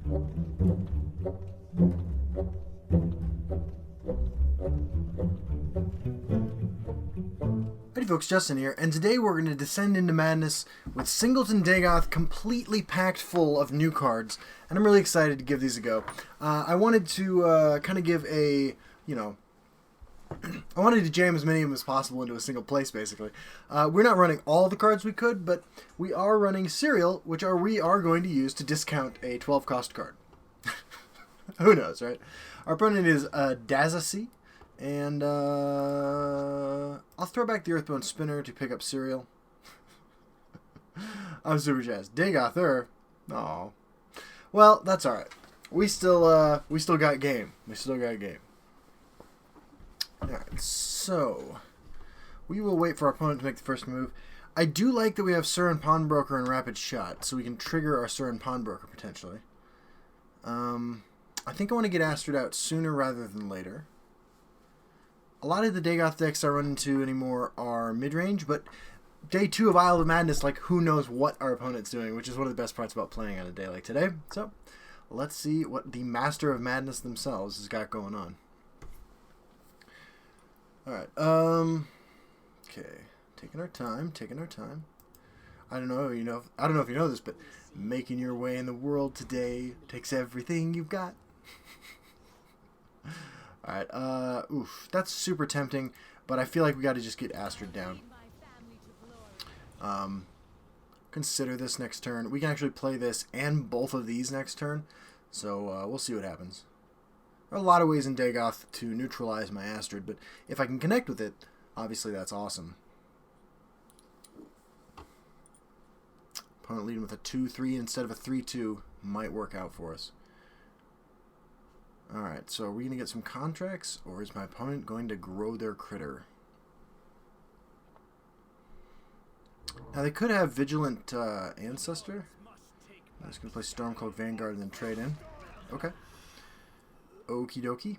Hey folks, Justin here, and today we're going to descend into madness with Singleton Dagoth completely packed full of new cards, and I'm really excited to give these a go. I wanted to kind of give a, I wanted to jam as many of them as possible into a single place, basically. We're not running all the cards we could, but we are running Cyriel, which we are going to use to discount a 12-cost card. Who knows, right? Our opponent is Dazasi. And I'll throw back the Earthbone Spinner to pick up Cyriel. I'm super jazzed. Dagother. Oh. Well, that's alright. We still got game. We still got game. Alright, so we will wait for our opponent to make the first move. I do like that we have Surin Pawnbroker and Rapid Shot, so we can trigger our Surin Pawnbroker potentially. I think I want to get Astrid out sooner rather than later. A lot of the Dagoth decks I run into anymore are mid-range, but day 2 of Isle of Madness, like, who knows what our opponent's doing, which is one of the best parts about playing on a day like today. So, let's see what the Master of Madness themselves has got going on. Alright, okay. Taking our time. I don't know if you know this, but making your way in the world today takes everything you've got. Alright, oof, that's super tempting, but I feel like we gotta just get Astrid down. Consider this next turn. We can actually play this and both of these next turn, so we'll see what happens. There are a lot of ways in Dagoth to neutralize my Astrid, but if I can connect with it, obviously that's awesome. Opponent leading with a 2-3 instead of a 3-2 might work out for us. Alright, so are we going to get some contracts, or is my opponent going to grow their critter? Now, they could have Vigilant Ancestor. I'm just going to play Stormcloak Vanguard and then trade in. Okay. Okie dokie.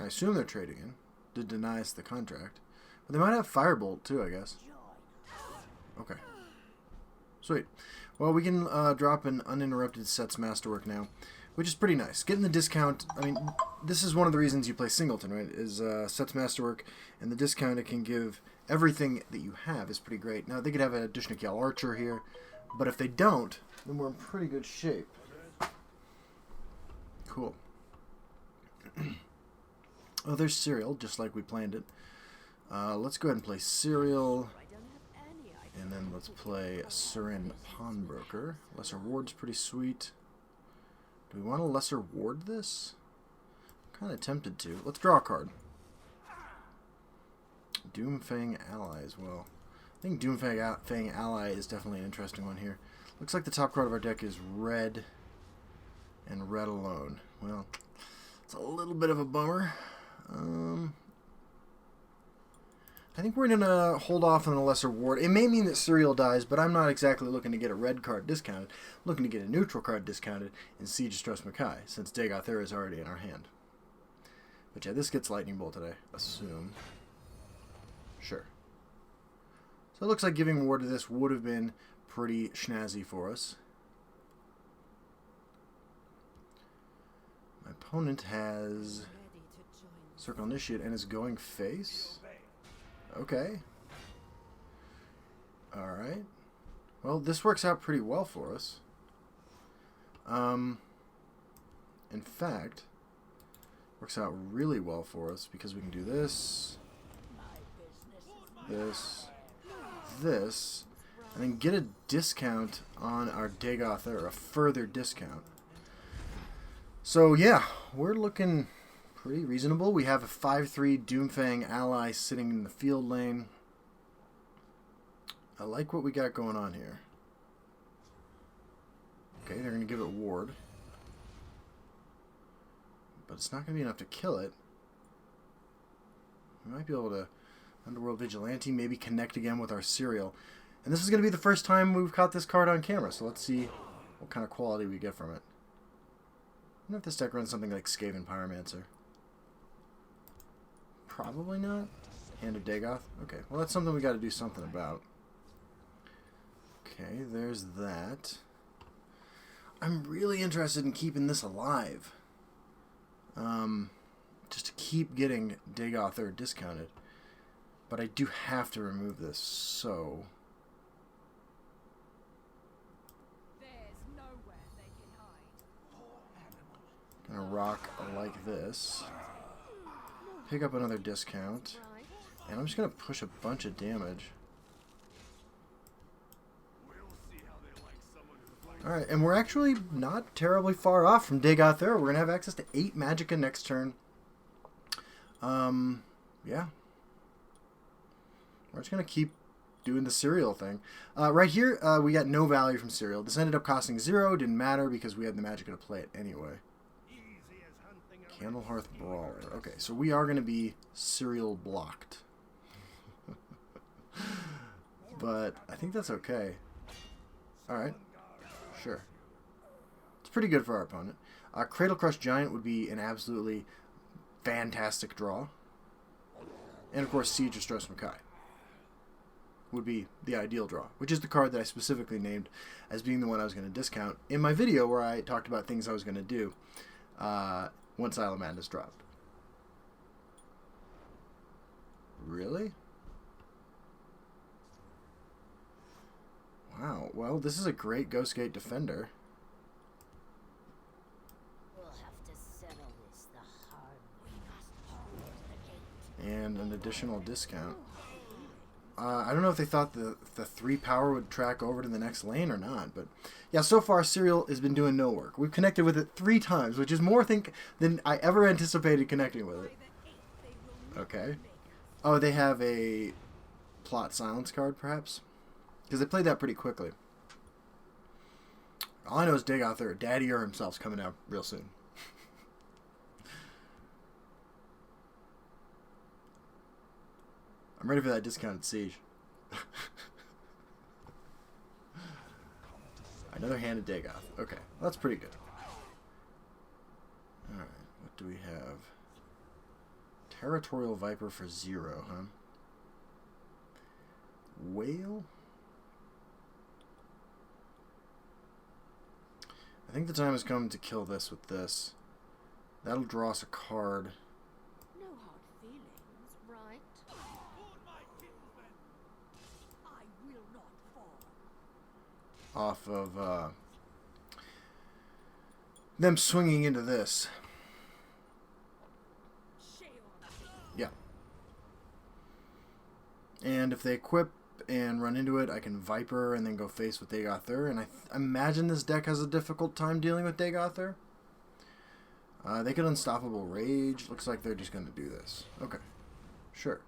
I assume they're trading in to deny us the contract. But they might have Firebolt, too, I guess. Okay. Sweet. Well, we can drop an Uninterrupted Sets Masterwork now, which is pretty nice. Getting the discount, I mean, this is one of the reasons you play Singleton, right? Is Sets Masterwork, and the discount it can give everything that you have is pretty great. Now, they could have an Dishnakel Archer here, but if they don't, then we're in pretty good shape. Cool. Oh, there's Cyriel, just like we planned it. Let's go ahead and play Cyriel. And then let's play Surin Pawnbroker. Lesser Ward's pretty sweet. Do we want to Lesser Ward this? I'm kind of tempted to. Let's draw a card. Doomfang Ally as well. I think Doomfang Ally is definitely an interesting one here. Looks like the top card of our deck is red and red alone. Well, it's a little bit of a bummer. I think we're going to hold off on the Lesser Ward. It may mean that Cyriel dies, but I'm not exactly looking to get a red card discounted. I'm looking to get a neutral card discounted in Siege of Stros Mackay, since Dagother is already in our hand. But yeah, this gets Lightning Bolted, I assume. Sure. So it looks like giving Ward to this would have been pretty snazzy for us. My opponent has Circle Initiate and is going face. Okay. Alright. Well, this works out pretty well for us. In fact, works out really well for us because we can do this, this, and then get a discount on our Dagother, a further discount. So yeah, we're looking pretty reasonable. We have a 5/3 Doomfang ally sitting in the field lane. I like what we got going on here. Okay, they're going to give it Ward. But it's not going to be enough to kill it. We might be able to Underworld Vigilante, maybe connect again with our Cyriel. And this is going to be the first time we've caught this card on camera, so let's see what kind of quality we get from it. I wonder if this deck runs something like Skaven Pyromancer. Probably not. Hand of Dagoth? Okay, well that's something we got to do something about. Okay, there's that. I'm really interested in keeping this alive. Just to keep getting Dagoth Ur discounted. But I do have to remove this, so... Gonna rock like this. Pick up another discount. And I'm just gonna push a bunch of damage. Alright, and we're actually not terribly far off from Dagoth Ur. We're gonna have access to 8 Magicka next turn. Yeah. We're just gonna keep doing the Cyriel thing. Right here, we got no value from Cyriel. This ended up costing 0. Didn't matter because we had the Magicka to play it anyway. Candlehearth Brawler. Okay, so we are going to be Cyriel blocked. But I think that's okay. Alright. Sure. It's pretty good for our opponent. Cradle Crush Giant would be an absolutely fantastic draw. And of course, Siege of Stros Makai would be the ideal draw, which is the card that I specifically named as being the one I was going to discount in my video where I talked about things I was going to do once Isle of Madness dropped. Really? Wow. Well, this is a great Ghost Gate Defender. We'll have to settle this the hard way. We must hold the gate. And an additional discount. I don't know if they thought the 3 power would track over to the next lane or not, but yeah, so far Cyriel has been doing no work. We've connected with it 3 times, which is more, I think, than I ever anticipated connecting with it. Okay. Oh, they have a Plot Silence card, perhaps? Because they played that pretty quickly. All I know is Dagoth Ur. Daddy Ur himself's coming out real soon. I'm ready for that discounted Siege. Another hand of Dagoth. Okay, well, that's pretty good. Alright, what do we have? Territorial Viper for 0, huh? Whale? I think the time has come to kill this with this. That'll draw us a card. No hard feelings, right? I will not fall. Off of them swinging into this. Yeah. And if they equip and run into it, I can Viper and then go face with Dagoth Ur. And I imagine this deck has a difficult time dealing with Dagoth Ur. They could Unstoppable Rage. Looks like they're just going to do this. Okay. Sure.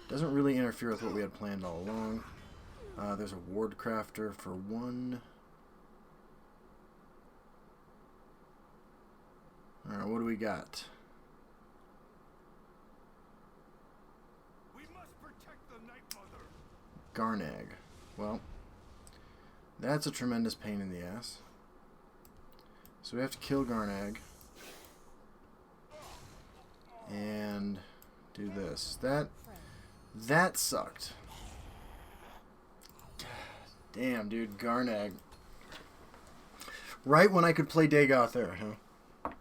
Doesn't really interfere with what we had planned all along. There's a Ward Crafter for 1. Alright, what do we got? We must protect the Night Mother. Garnag. Well, that's a tremendous pain in the ass. So we have to kill Garnag. And do this. That sucked. Damn, dude, Garnag. Right when I could play Dagoth Ur, huh?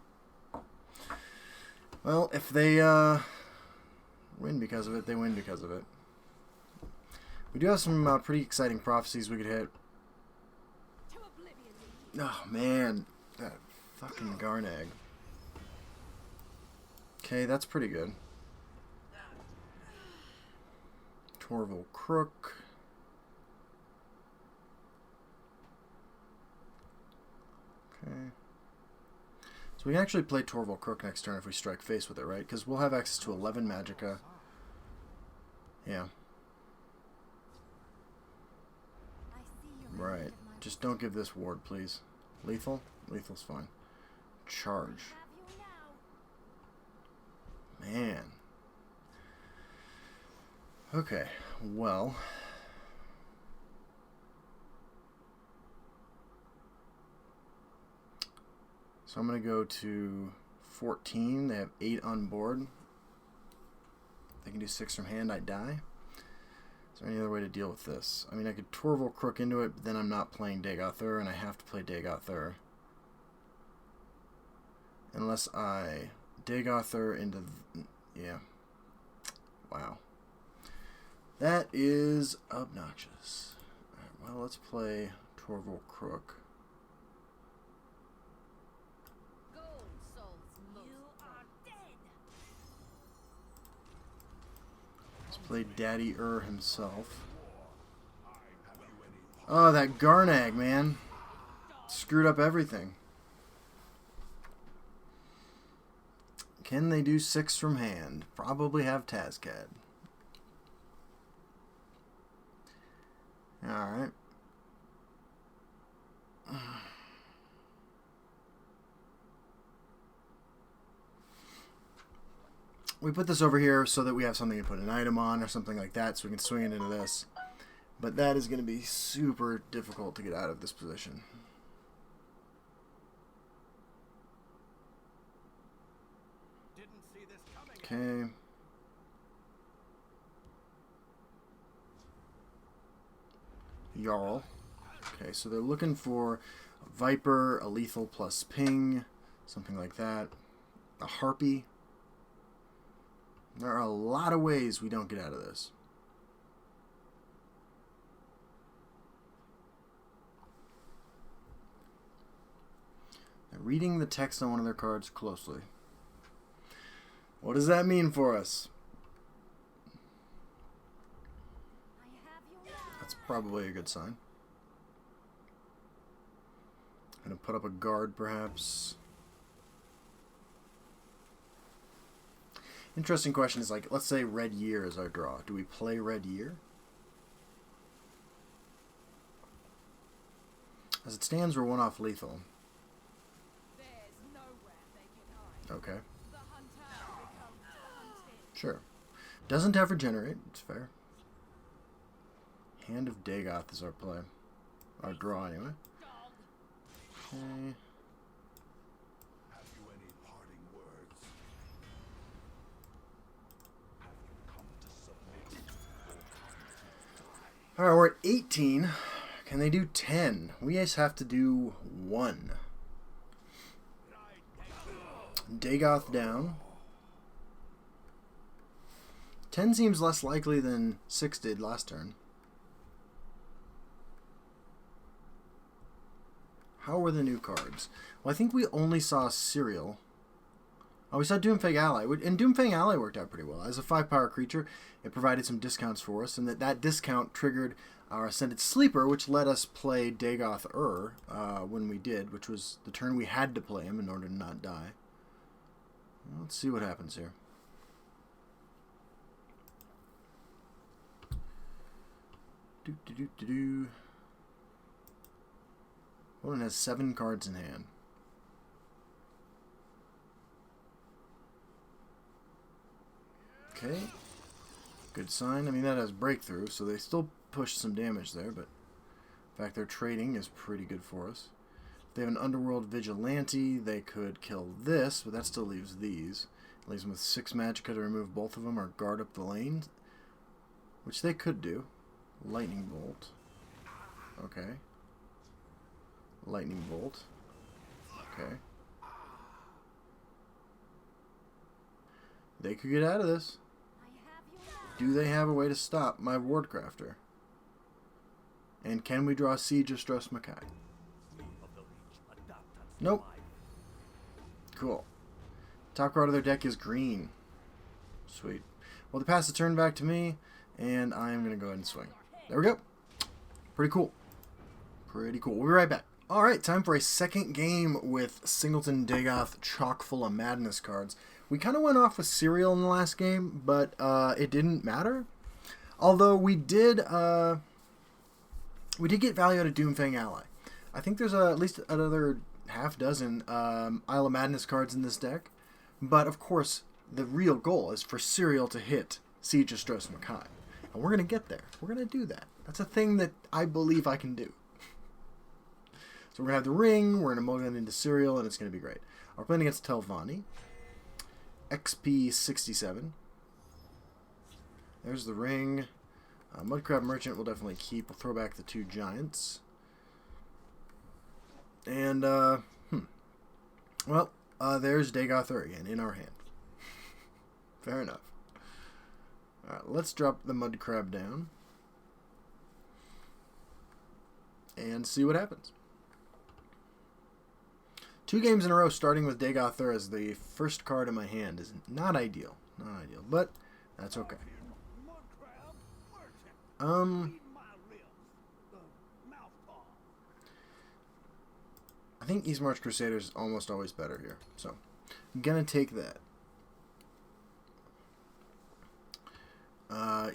Well, if they win because of it, they win because of it. We do have some pretty exciting prophecies we could hit. Oh, man. That fucking Garnag. Okay, that's pretty good. Torval Crook. Okay. So we can actually play Torval Crook next turn if we strike face with it, right? Because we'll have access to 11 Magicka. Yeah. Right. Just don't give this ward, please. Lethal? Lethal's fine. Charge. Man. Okay, well. So I'm going to go to 14. They have 8 on board. They can do 6 from hand, I die. Is there any other way to deal with this? I mean, I could Torval Crook into it, but then I'm not playing Dagoth Ur, and I have to play Dagoth Ur. Unless I Dagoth Ur into... yeah. Wow. That is obnoxious. Alright, well, let's play Torval Crook. Let's play Daddy Ur himself. Oh, that Garnag, man. Screwed up everything. Can they do 6 from hand? Probably have Tazcad. Alright. We put this over here so that we have something to put an item on or something like that, so we can swing it into this. But that is going to be super difficult to get out of this position. Didn't see this coming. Okay. Jarl. Okay, so they're looking for a Viper, a lethal plus ping, something like that. A Harpy. There are a lot of ways we don't get out of this. They're reading the text on one of their cards closely. What does that mean for us? That's probably a good sign. Gonna put up a guard, perhaps. Interesting question is, like, let's say Red Year is our draw. Do we play Red Year? As it stands, we're one off lethal. Okay. Sure. Doesn't have Regenerate. It's fair. Hand of Dagoth is our play. Our draw, anyway. Okay. Alright, we're at 18. Can they do 10? We just have to do 1. Dagoth down. 10 seems less likely than 6 did last turn. How were the new cards? Well, I think we only saw Cyriel. Oh, we saw Doomfang Ally. And Doomfang Ally worked out pretty well. As a 5-power creature, it provided some discounts for us, and that discount triggered our Ascended Sleeper, which let us play Dagoth Ur when we did, which was the turn we had to play him in order to not die. Well, let's see what happens here. Opponent has 7 cards in hand. Okay. Good sign. I mean, that has breakthrough, so they still push some damage there, but the fact they're trading is pretty good for us. If they have an Underworld Vigilante, they could kill this, but that still leaves these. It leaves them with 6 Magicka to remove both of them or guard up the lane, which they could do. Lightning Bolt. Okay. Lightning Bolt. Okay. They could get out of this. Do they have a way to stop my Wardcrafter? And can we draw Siege of Stros Makai? Nope. Cool. Top card of their deck is green. Sweet. Well, they pass the turn back to me, and I'm going to go ahead and swing. There we go. Pretty cool. Pretty cool. We'll be right back. Alright, time for a second game with Singleton Dagoth chock full of madness cards. We kind of went off with Cyriel in the last game, but it didn't matter. Although we did get value out of Doomfang Ally. I think there's at least another half dozen Isle of Madness cards in this deck. But of course, the real goal is for Cyriel to hit Siege of Stros Makai. And we're going to get there. We're going to do that. That's a thing that I believe I can do. So we're going to have the ring, we're going to mulligan into Cyriel, and it's going to be great. We're playing against Telvanni. XP 67. There's the ring. Mudcrab Merchant will definitely keep. We'll throw back the 2 giants. And, well, there's Dagoth again in our hand. Fair enough. Alright, let's drop the Mudcrab down. And see what happens. 2 games in a row starting with Dagoth as the first card in my hand is not ideal. Not ideal, but that's okay. I think East March Crusader is almost always better here, so I'm gonna take that.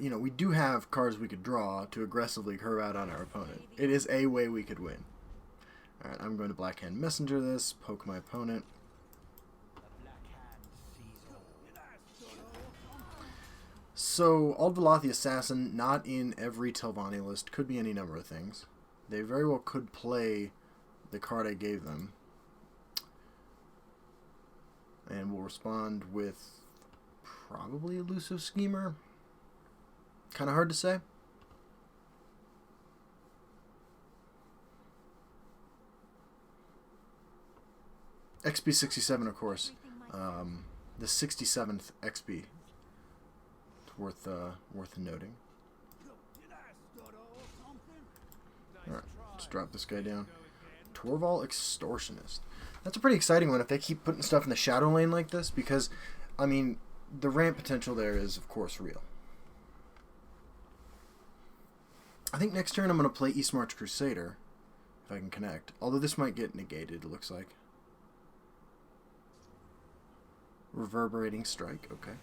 You know, we do have cards we could draw to aggressively curve out on our opponent. It is a way we could win. Alright, I'm going to Blackhand Messenger this, poke my opponent. So, Aldvalath the Assassin, not in every Telvanni list, could be any number of things. They very well could play the card I gave them. And we'll respond with probably Elusive Schemer. Kind of hard to say. XP67, of course. The 67th XP. It's worth noting. Alright, let's drop this guy down. Torval Extortionist. That's a pretty exciting one if they keep putting stuff in the shadow lane like this, because, I mean, the ramp potential there is, of course, real. I think next turn I'm going to play East March Crusader, if I can connect. Although this might get negated, it looks like. Reverberating Strike, okay.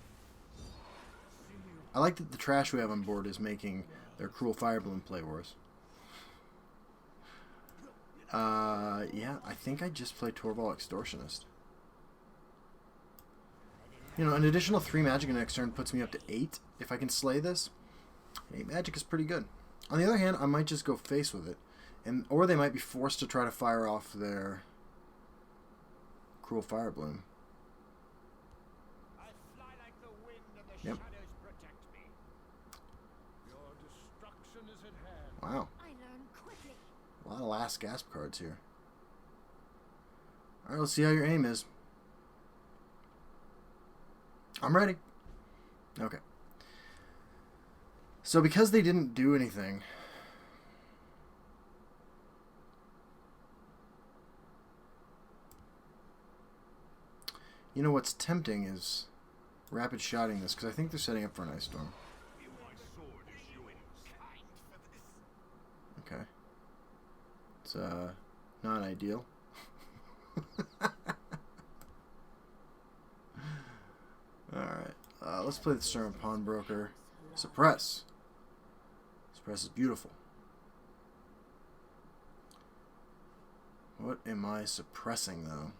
I like that the trash we have on board is making their Cruel Fire Bloom play worse. Yeah, I think I just played Torval Extortionist. You know, an additional 3 magic next turn puts me up to 8. If I can slay this, 8 magic is pretty good. On the other hand, I might just go face with it. Or they might be forced to try to fire off their Cruel Fire Bloom. Yep. Wow. A lot of last gasp cards here. Alright, let's see how your aim is. I'm ready. Okay. So because they didn't do anything, you know what's tempting is rapid shotting this, because I think they're setting up for an Ice Storm. Okay. It's not ideal. Alright. Let's play the Storm Pawnbroker. Suppress. Suppress is beautiful. What am I suppressing, though?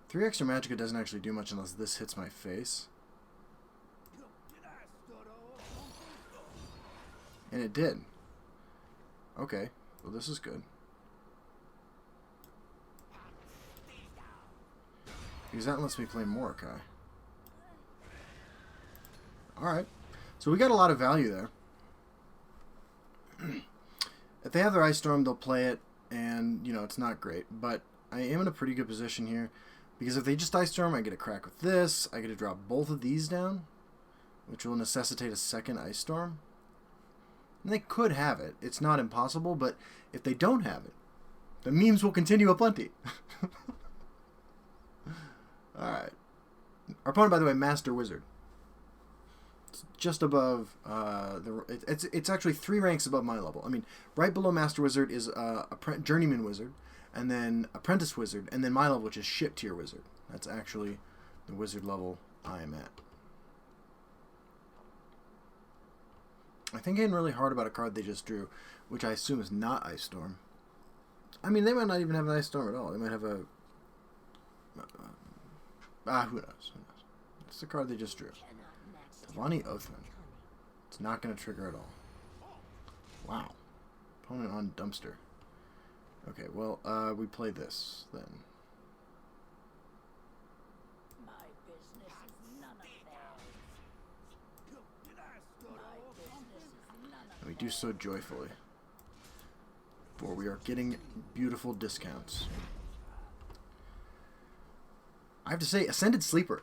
3 extra Magicka doesn't actually do much unless this hits my face. And it did. Okay, well this is good. Because that lets me play Mordecai. Alright, so we got a lot of value there. If they have their Ice Storm, they'll play it, and, you know, it's not great. But I am in a pretty good position here. Because if they just Ice Storm, I get a crack with this. I get to drop both of these down, which will necessitate a second Ice Storm. And they could have it. It's not impossible, but if they don't have it, the memes will continue aplenty. Alright. Our opponent, by the way, Master Wizard. It's just above, it's actually 3 ranks above my level. I mean, right below Master Wizard is a Journeyman Wizard, and then Apprentice Wizard, and then my level, which is Ship Tier Wizard. That's actually the wizard level I am at. I think I'm really hard about a card they just drew, which I assume is not Ice Storm. I mean, they might not even have an Ice Storm at all. They might have a... who knows? Who knows? It's the card they just drew. Telvanni Oathman. It's not going to trigger at all. Wow. Opponent on Dumpster. Okay, well, we play this, then. My business is none of theirs. do so joyfully. For we are getting beautiful discounts. I have to say, Ascended Sleeper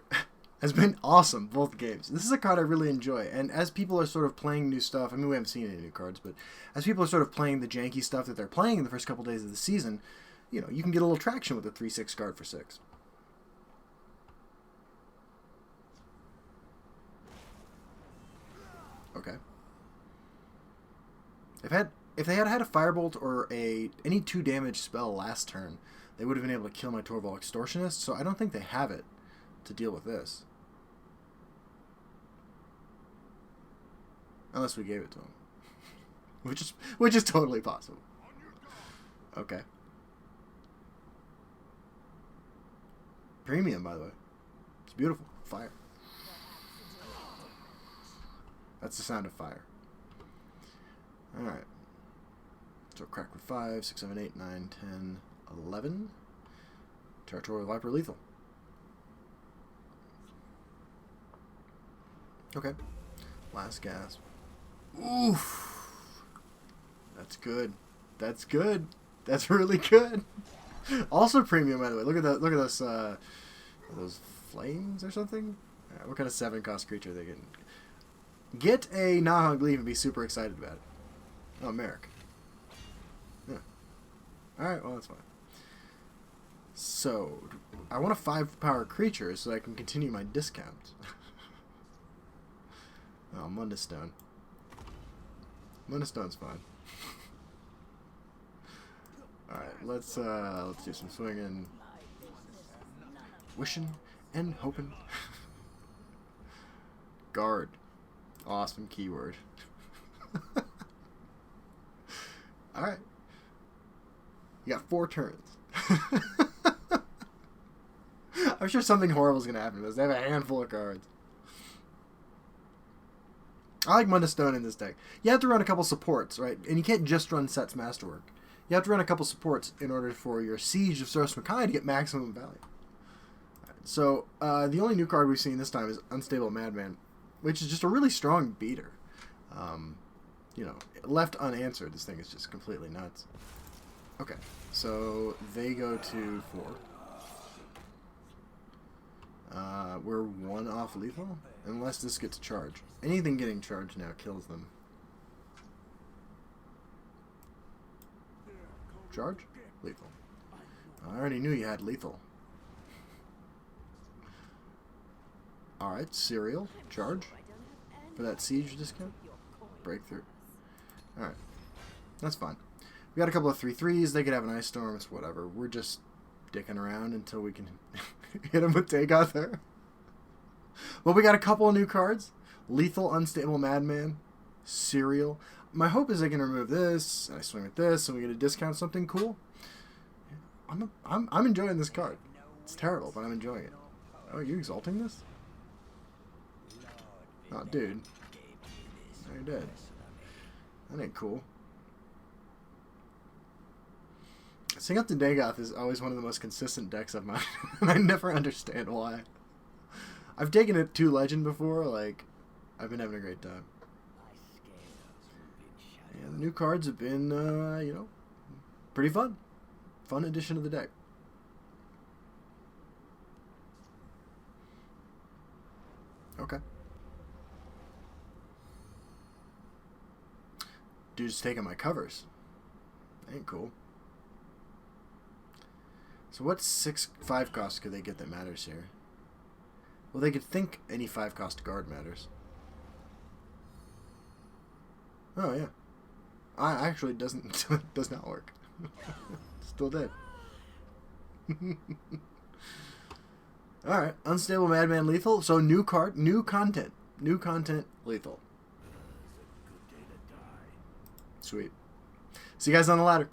has been awesome, both games. This is a card I really enjoy, and as people are sort of playing new stuff, I mean, we haven't seen any new cards, but as people are sort of playing the janky stuff that they're playing in the first couple days of the season, you know, you can get a little traction with a 3/6 card for 6. Okay. If they had had a Firebolt or any 2 damage spell last turn, they would have been able to kill my Torval Extortionist, so I don't think they have it to deal with this. Unless we gave it to them. which is totally possible. Okay. Premium, by the way. It's beautiful. Fire. That's the sound of fire. Alright. So crack with 5, 6, 7, 8, 9, 10, 11. Territorial Viper lethal. Okay. Last gasp. Oof. That's good. That's good. That's really good. Also premium, by the way. Look at that. Look at those. Those flames or something. What kind of 7 cost creature are they getting? Get a Nahug Leaf and be super excited about it. Oh, Merrick. Yeah. Alright, well, that's fine. So, I want a 5-power creature so I can continue my discount. Oh, Mundus Stone. Mundus Stone's fine. Alright, let's do some swinging. Wishing and hoping. Guard. Awesome keyword. Alright. You got 4 turns. I'm sure something horrible is going to happen to this. They have a handful of cards. I like Mundus Stone in this deck. You have to run a couple supports, right? And you can't just run Set's Masterwork. You have to run a couple supports in order for your Siege of Soros Makai to get maximum value. Right, so, the only new card we've seen this time is Unstable Madman, which is just a really strong beater. You know, left unanswered, this thing is just completely nuts. Okay, so they go to 4. We're 1 off lethal, unless this gets charged. Anything getting charged now kills them. Charge? Lethal. I already knew you had lethal. Alright, Cyriel. Charge. For that siege discount. Breakthrough. Alright. That's fine. We got a couple of 3/3s. They could have an Ice Storm. It's whatever. We're just dicking around until we can hit them with Dagoth there. Well, we got a couple of new cards. Lethal Unstable Madman. Cyriel. My hope is I can remove this, and I swing with this, and we get to discount something cool. I'm enjoying this card. It's terrible, but I'm enjoying it. Oh, are you exalting this? Oh, dude. No, you're dead. That ain't cool. Sing Up to Dagoth is always one of the most consistent decks of mine, and I never understand why. I've taken it to Legend before, like, I've been having a great time. Yeah, the new cards have been, you know, pretty fun. Fun addition to the deck. Okay. Dude's taking my covers. Ain't cool. So what 6/5 cost could they get that matters here? Well, they could think any 5 cost guard matters. Oh, yeah. Actually does not work. Still dead. Alright, Unstable Madman lethal. So new card, new content. New content lethal. Sweet. See you guys on the ladder.